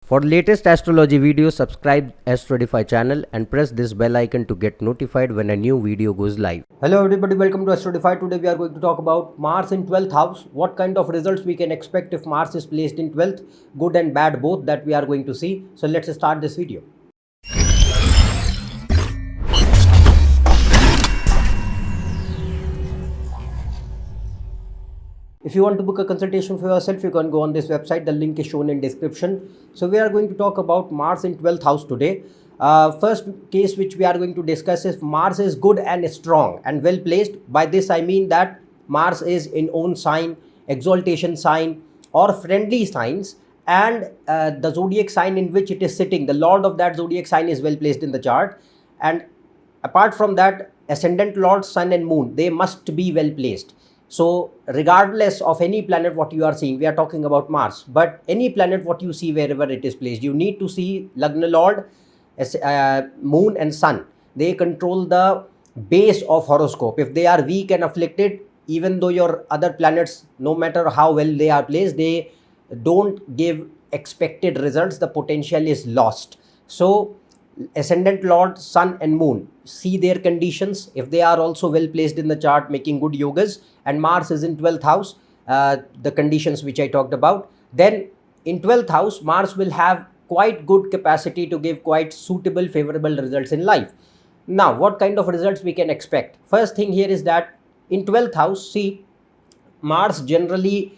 For latest astrology videos, subscribe AstroEdify channel and press this bell icon to get notified when a new video goes live. Hello everybody, welcome to AstroEdify. Today we are going to talk about Mars in 12th house. What kind of results we can expect if Mars is placed in 12th, good and bad both, that we are going to see. So let's start this video. If you want to book a consultation for yourself, you can go on this website. The link is shown in description. So we are going to talk about Mars in 12th house today. First case which we are going to discuss is Mars is good and strong and well placed. By this I mean that Mars is in own sign, exaltation sign or friendly signs, and the zodiac sign in which it is sitting, the lord of that zodiac sign is well placed in the chart. And apart from that, ascendant lord, sun and moon, they must be well placed. So regardless of any planet what you are seeing, we are talking about Mars, but any planet what you see wherever it is placed, you need to see Lagna Lord, moon and sun. They control the base of horoscope. If they are weak and afflicted, even though your other planets, no matter how well they are placed, they don't give expected results. The potential is lost. So ascendant lord, sun and moon, see their conditions. If they are also well placed in the chart, making good yogas, and Mars is in 12th house, the conditions which I talked about, then in 12th house Mars will have quite good capacity to give quite suitable, favorable results in life. Now what kind of results we can expect? First thing here is that in 12th house, see, Mars generally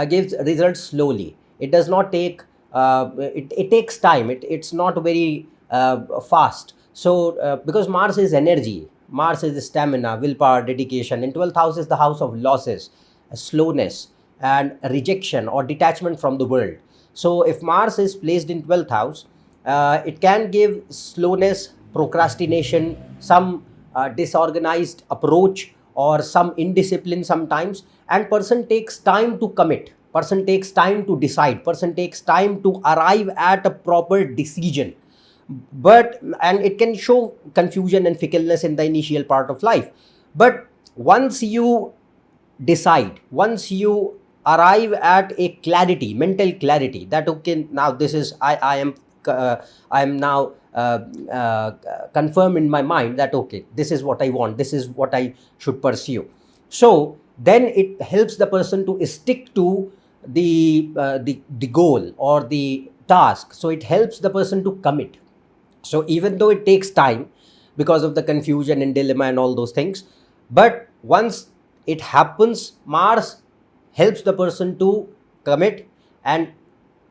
gives results slowly. It does not take it takes time. It's not very fast. So because Mars is energy, Mars is stamina, willpower, dedication, and 12th house is the house of losses, slowness and rejection or detachment from the world. So if Mars is placed in 12th house, it can give slowness, procrastination, some disorganized approach or some indiscipline sometimes, and person takes time to commit, person takes time to decide, person takes time to arrive at a proper decision. And it can show confusion and fickleness in the initial part of life, but once you decide, once you arrive at a clarity, mental clarity, that okay, now this is I am now confirmed in my mind that okay, this is what I want, this is what I should pursue. So then it helps the person to stick to the goal or the task. So it helps the person to commit. So even though it takes time because of the confusion and dilemma and all those things, but once it happens, Mars helps the person to commit and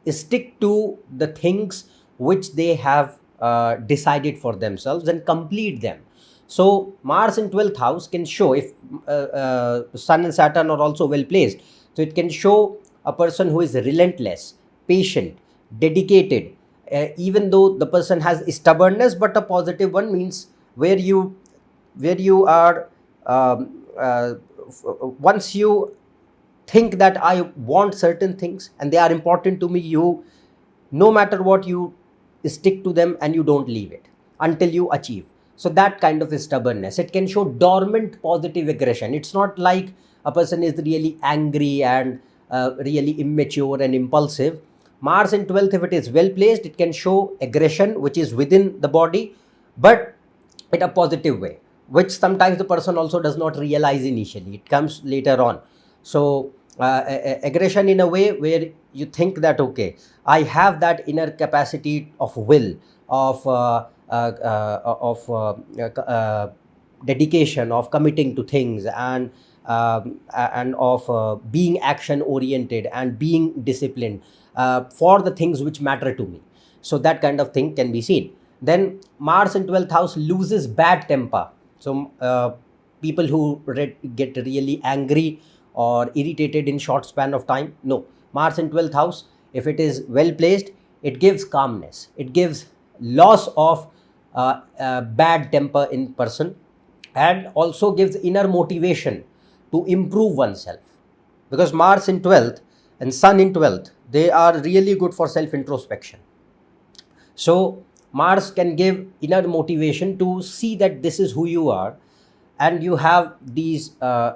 stick to the things which they have decided for themselves and complete them. So Mars in 12th house can show, if Sun and Saturn are also well placed, so it can show a person who is relentless, patient, dedicated, even though the person has stubbornness, but a positive one, means where you are once you think that I want certain things and they are important to me, you, no matter what, you stick to them and you don't leave it until you achieve. So that kind of stubbornness, it can show dormant positive aggression. It's not like a person is really angry and really immature and impulsive. Mars in 12th, if it is well placed, it can show aggression which is within the body, but in a positive way, which sometimes the person also does not realize initially. It comes later on. So aggression in a way where you think that okay, I have that inner capacity of will, of dedication, of committing to things, and of being action oriented and being disciplined for the things which matter to me. So that kind of thing can be seen. Then Mars in 12th house loses bad temper. So people who get really angry or irritated in short span of time, no. Mars in 12th house, if it is well placed, it gives calmness, it gives loss of bad temper in person, and also gives inner motivation to improve oneself, because Mars in 12th and Sun in 12th, they are really good for self introspection. So Mars can give inner motivation to see that this is who you are and you have these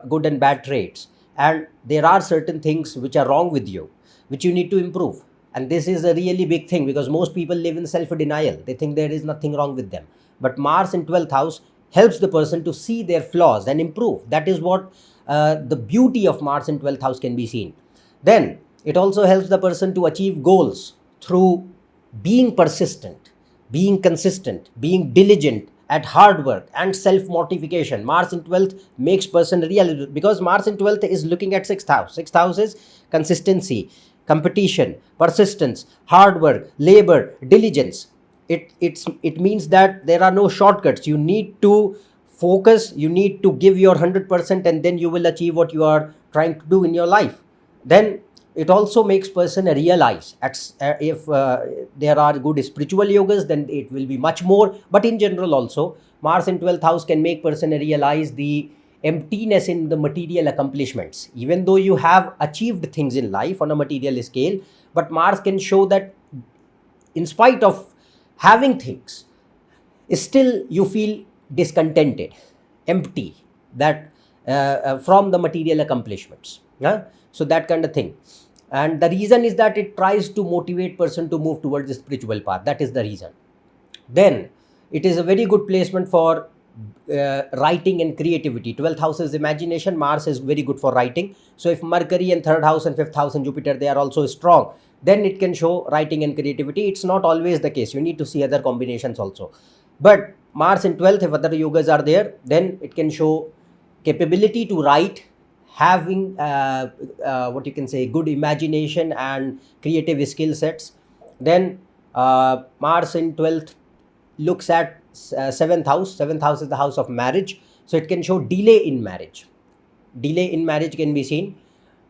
good and bad traits, and there are certain things which are wrong with you which you need to improve. And this is a really big thing because most people live in self-denial. They think there is nothing wrong with them. But Mars in 12th house helps the person to see their flaws and improve. That is what the beauty of Mars in 12th house can be seen. Then it also helps the person to achieve goals through being persistent, being consistent, being diligent at hard work and self-mortification. Mars in 12th makes person real because Mars in 12th is looking at 6th house. 6th house is consistency, competition, persistence, hard work, labor, diligence. It means that there are no shortcuts. You need to focus, you need to give your 100%, and then you will achieve what you are trying to do in your life. Then it also makes person realize if there are good spiritual yogas, then it will be much more. But in general also, Mars in 12th house can make person realize the emptiness in the material accomplishments. Even though you have achieved things in life on a material scale, but Mars can show that in spite of having things, still you feel discontented, empty, that from the material accomplishments. Yeah? So that kind of thing. And the reason is that it tries to motivate person to move towards the spiritual path. That is the reason. Then it is a very good placement for writing and creativity. 12th house is imagination. Mars is very good for writing. So if Mercury and 3rd house and 5th house and Jupiter, they are also strong, then it can show writing and creativity. It's not always the case. You need to see other combinations also. But Mars in 12th, if other yogas are there, then it can show capability to write, having what you can say, good imagination and creative skill sets. Then Mars in 12th looks at 7th house. 7th house is the house of marriage. So it can show delay in marriage. Delay in marriage can be seen.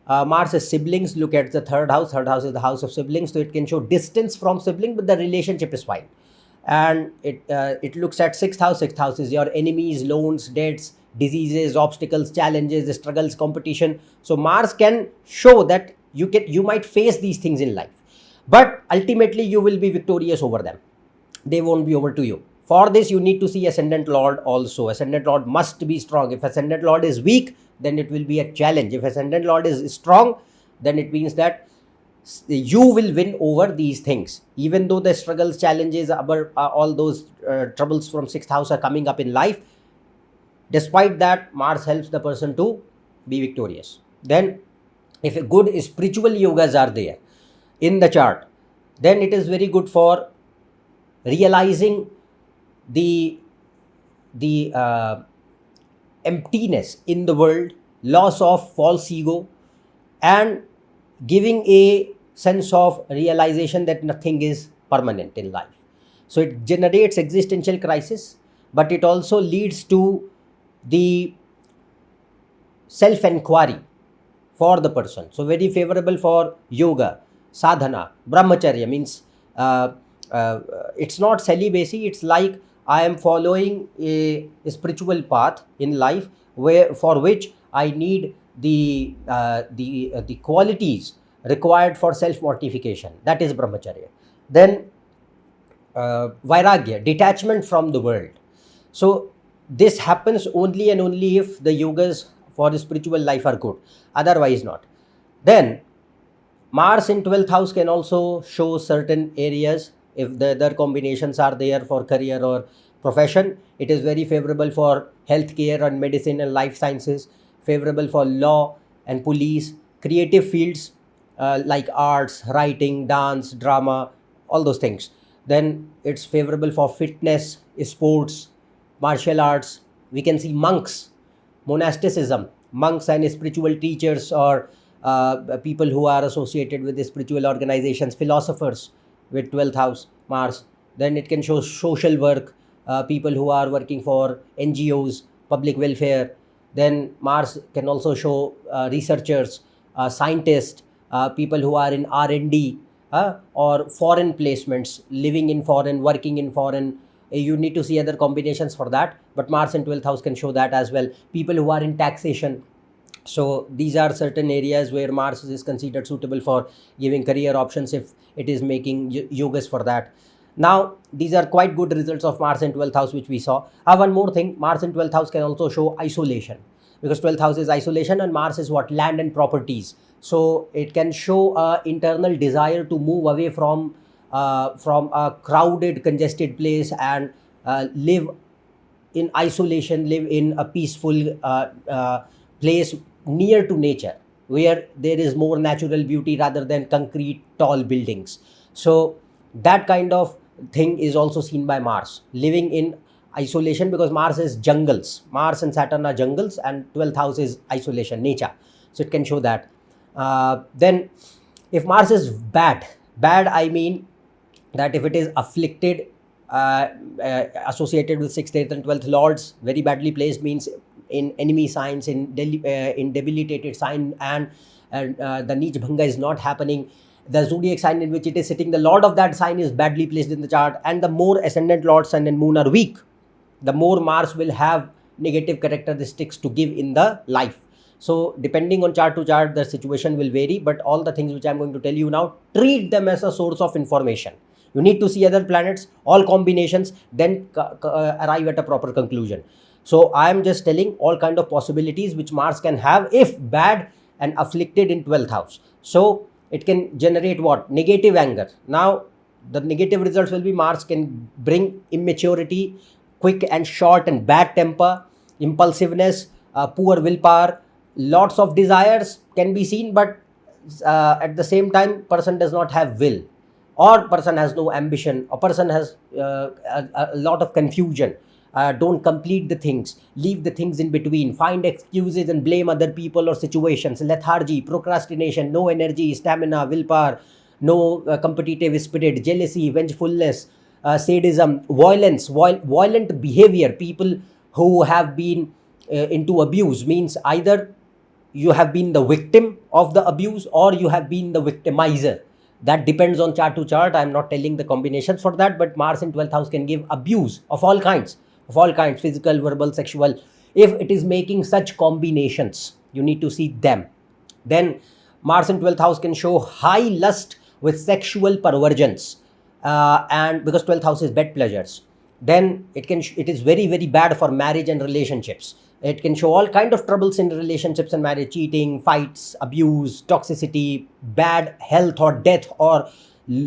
Mars' siblings, look at the 3rd house. 3rd house is the house of siblings. So it can show distance from sibling, but the relationship is fine. And it looks at 6th house. 6th house is your enemies, loans, debts, diseases, obstacles, challenges, struggles, competition. So Mars can show that you might face these things in life, but ultimately you will be victorious over them. They won't be over to you. For this, you need to see ascendant lord also. Ascendant lord must be strong. If ascendant lord is weak, then it will be a challenge. If ascendant lord is strong, then it means that you will win over these things. Even though the struggles, challenges, all those troubles from 6th house are coming up in life, despite that, Mars helps the person to be victorious. Then if a good spiritual yogas are there in the chart, then it is very good for realizing the emptiness in the world, loss of false ego, and giving a sense of realization that nothing is permanent in life. So it generates existential crisis, but it also leads to the self-enquiry for the person. So very favorable for yoga, sadhana, brahmacharya means it's not celibacy. It's like I am following a spiritual path in life for which I need the qualities required for self-mortification. That is brahmacharya. Then vairagya, detachment from the world. So this happens only and only if the yogas for the spiritual life are good, otherwise not. Then Mars in 12th house can also show certain areas. If the other combinations are there for career or profession, it is very favorable for healthcare and medicine and life sciences, favorable for law and police, creative fields like arts, writing, dance, drama, all those things. Then it's favorable for fitness, sports, martial arts. We can see monks, monasticism, monks and spiritual teachers, or people who are associated with the spiritual organizations, philosophers with 12th house Mars. Then it can show social work, people who are working for NGOs, public welfare. Then Mars can also show researchers, scientists, people who are in R&D, or foreign placements, living in foreign, working in foreign. You need to see other combinations for that, but Mars in 12th house can show that as well. People who are in taxation. So these are certain areas where Mars is considered suitable for giving career options if it is making yogas for that. Now these are quite good results of Mars in 12th house which we saw. One more thing, Mars in 12th house can also show isolation, because 12th house is isolation and Mars is what? Land and properties. So it can show a internal desire to move away from a crowded, congested place and live in isolation, live in a peaceful place near to nature, where there is more natural beauty rather than concrete tall buildings. So that kind of thing is also seen by Mars, living in isolation, because Mars is jungles. Mars and Saturn are jungles, and 12th house is isolation, nature. So it can show that. Then if Mars is bad I mean that if it is afflicted, associated with 6th, 8th and 12th lords, very badly placed, means in enemy signs, in debilitated sign, and the Neech Bhanga is not happening, the zodiac sign in which it is sitting, the lord of that sign is badly placed in the chart, and the more ascendant lord, sun and moon are weak, the more Mars will have negative characteristics to give in the life. So depending on chart to chart, the situation will vary, but all the things which I'm going to tell you now, treat them as a source of information. You need to see other planets, all combinations, then arrive at a proper conclusion. So I am just telling all kind of possibilities which Mars can have if bad and afflicted in 12th house. So it can generate what? Negative anger. Now the negative results will be Mars can bring immaturity, quick and short and bad temper, impulsiveness, poor willpower, lots of desires can be seen, but at the same time person does not have will, or person has no ambition, or person has a lot of confusion, don't complete the things, leave the things in between, find excuses and blame other people or situations, lethargy, procrastination, no energy, stamina, willpower, no competitive spirit, jealousy, vengefulness, sadism, violence, violent behavior. People who have been into abuse, means either you have been the victim of the abuse or you have been the victimizer. That depends on chart to chart. I am not telling the combinations for that, but Mars in 12th house can give abuse of all kinds, physical, verbal, sexual. If it is making such combinations, you need to see them. Then Mars in 12th house can show high lust with sexual perversions, and because 12th house is bed pleasures. Then it is very, very bad for marriage and relationships. It can show all kind of troubles in relationships and marriage: cheating, fights, abuse, toxicity, bad health or death, or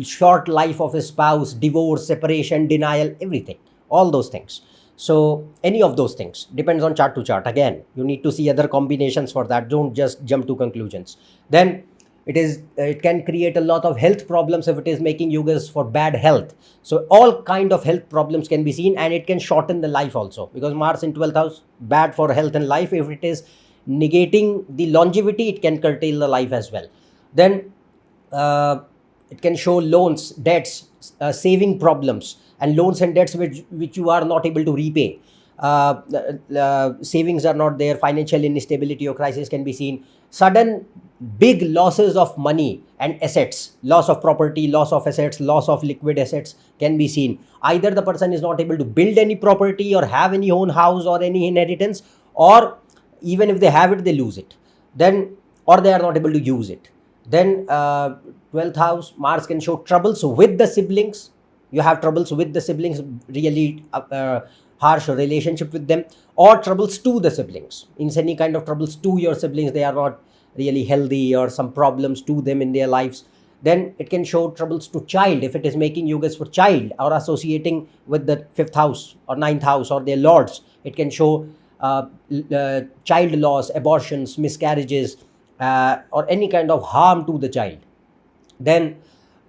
short life of a spouse, divorce, separation, denial, everything, all those things. So any of those things depends on chart to chart. Again, you need to see other combinations for that. Don't just jump to conclusions. Then it can create a lot of health problems if it is making yugas for bad health. So all kind of health problems can be seen, and it can shorten the life also, because Mars in 12th house bad for health and life. If it is negating the longevity, it can curtail the life as well. Then it can show loans, debts, saving problems, and loans and debts which you are not able to repay. Savings are not there, financial instability or crisis can be seen, sudden big losses of money and assets, loss of property, loss of assets, loss of liquid assets can be seen. Either the person is not able to build any property or have any own house or any inheritance, or even if they have it, they lose it. Then, or they are not able to use it. Then 12th house, Mars can show troubles with the siblings. You have troubles with the siblings, really harsh relationship with them, or troubles to the siblings. In any kind of troubles to your siblings, they are not really healthy, or some problems to them in their lives. Then it can show troubles to child if it is making yugas for child or associating with the 5th house or 9th house or their lords. It can show child loss, abortions, miscarriages, or any kind of harm to the child. Then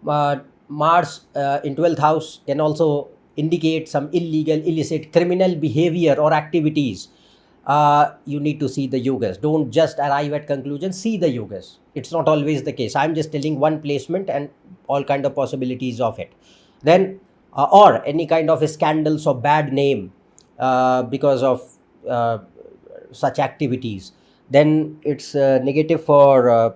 Mars in 12th house can also indicate some illegal, illicit, criminal behavior or activities. You need to see the yugas. Don't just arrive at conclusions, see the yugas. It's not always the case. I'm just telling one placement and all kind of possibilities of it. Then or any kind of scandals or bad name because of such activities. Then it's negative for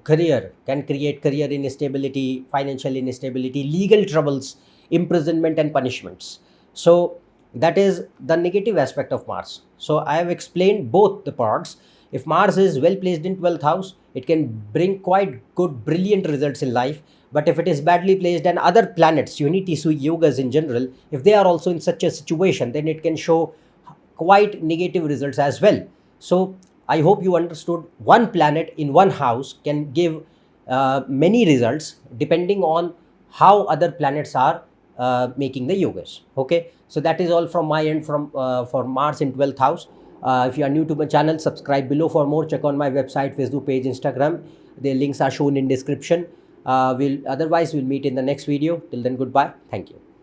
career, can create career instability, financial instability, legal troubles, imprisonment and punishments. So that is the negative aspect of Mars. So I have explained both the parts. If Mars is well placed in 12th house, it can bring quite good, brilliant results in life. But if it is badly placed, and other planets, unity yugas in general, if they are also in such a situation, then it can show quite negative results as well. So I hope you understood one planet in one house can give many results depending on how other planets are making the yogas. Okay, so that is all from my end from for Mars in 12th house. If you are new to my channel, subscribe below for more. Check on my website, Facebook page, Instagram. The links are shown in description. We'll meet in the next video. Till then, goodbye. Thank you.